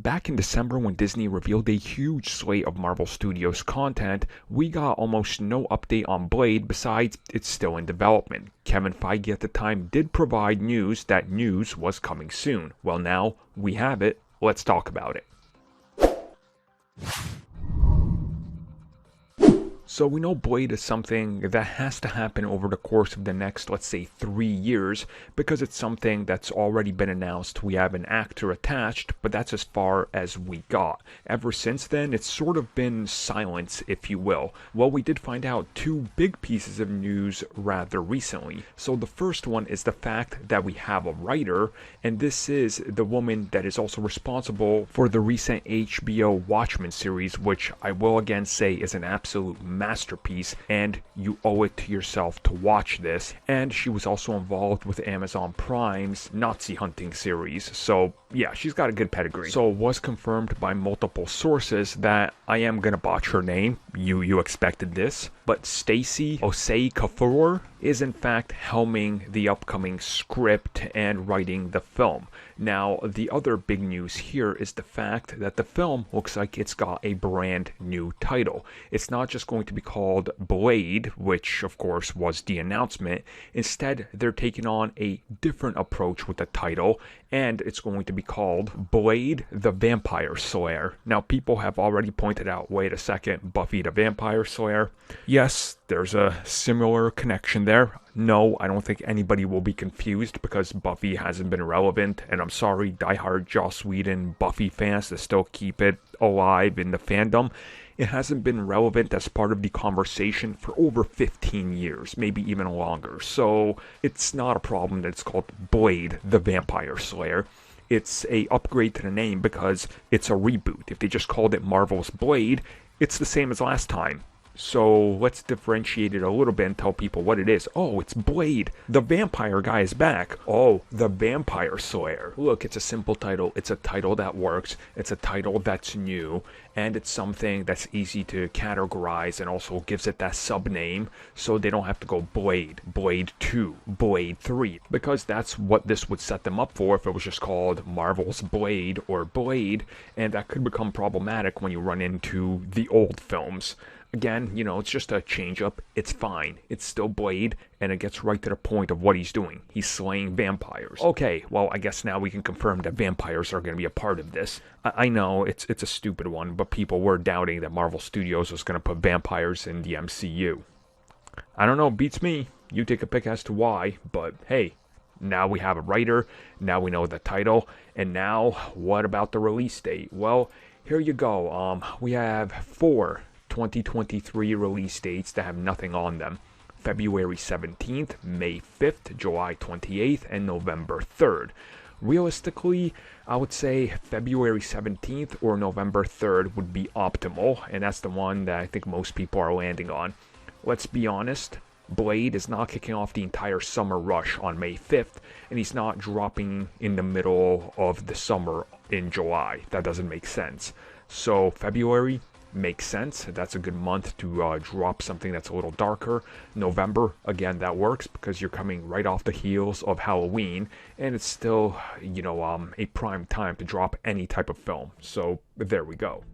Back in December when Disney revealed a huge slate of Marvel Studios content, we got almost no update on Blade besides it's still in development. Kevin Feige at the time did provide news that news was coming soon. Well, now we have it. Let's talk about it. So we know Blade is something that has to happen over the course of the next, let's say, 3 years, because it's something that's already been announced. We have an actor attached, but that's as far as we got. Ever since then, it's sort of been silence, if you will. Well, we did find out 2 big pieces of news rather recently. So the first one is the fact that we have a writer, and this is the woman that is also responsible for the recent HBO Watchmen series, which I will again say is an absolute masterpiece, and you owe it to yourself to watch this. And she was also involved with Amazon Prime's Nazi hunting series, so yeah, she's got a good pedigree. So it was confirmed by multiple sources that I am gonna botch her name. You expected this, but Stacey Osei Kafur is in fact helming the upcoming script and writing the film. Now, the other big news here is the fact that the film looks like it's got a brand new title. It's not just going to be called Blade, which of course was the announcement. Instead, they're taking on a different approach with the title, and it's going to be called Blade the Vampire Slayer. Now, people have already pointed out, wait a second, Buffy the Vampire Slayer? Yes, there's a similar connection there. No, I don't think anybody will be confused because Buffy hasn't been relevant, and I'm sorry, diehard Joss Whedon Buffy fans that still keep it alive in the fandom. It hasn't been relevant as part of the conversation for over 15 years, maybe even longer. So it's not a problem that it's called Blade the Vampire Slayer. It's a upgrade to the name because it's a reboot. If they just called it Marvel's Blade, it's the same as last time. So let's differentiate it a little bit and tell people what it is. Oh, it's Blade. The vampire guy is back. Oh, the Vampire Slayer. Look, it's a simple title. It's a title that works. It's a title that's new. And it's something that's easy to categorize and also gives it that sub-name so they don't have to go Blade, Blade 2, Blade 3. Because that's what this would set them up for if it was just called Marvel's Blade or Blade. And that could become problematic when you run into the old films. Again, you know, it's just a change-up. It's fine. It's still Blade, and it gets right to the point of what he's doing. He's slaying vampires. Okay, well, I guess now we can confirm that vampires are going to be a part of this. I know it's a stupid one, but people were doubting that Marvel Studios was going to put vampires in the MCU. I don't know, beats me. You take a pick as to why, but hey, now we have a writer, now we know the title, and now what about the release date? Well, here you go. We have 4 2023 release dates that have nothing on them. February 17th, May 5th, July 28th, and November 3rd. Realistically, I would say February 17th or November 3rd would be optimal, and that's the one that I think most people are landing on. Let's be honest, Blade is not kicking off the entire summer rush on May 5th, and he's not dropping in the middle of the summer in July. That doesn't make sense. So February makes sense. That's a good month to drop something that's a little darker. November, again, that works because you're coming right off the heels of Halloween, and it's still, you know, a prime time to drop any type of film. So there we go.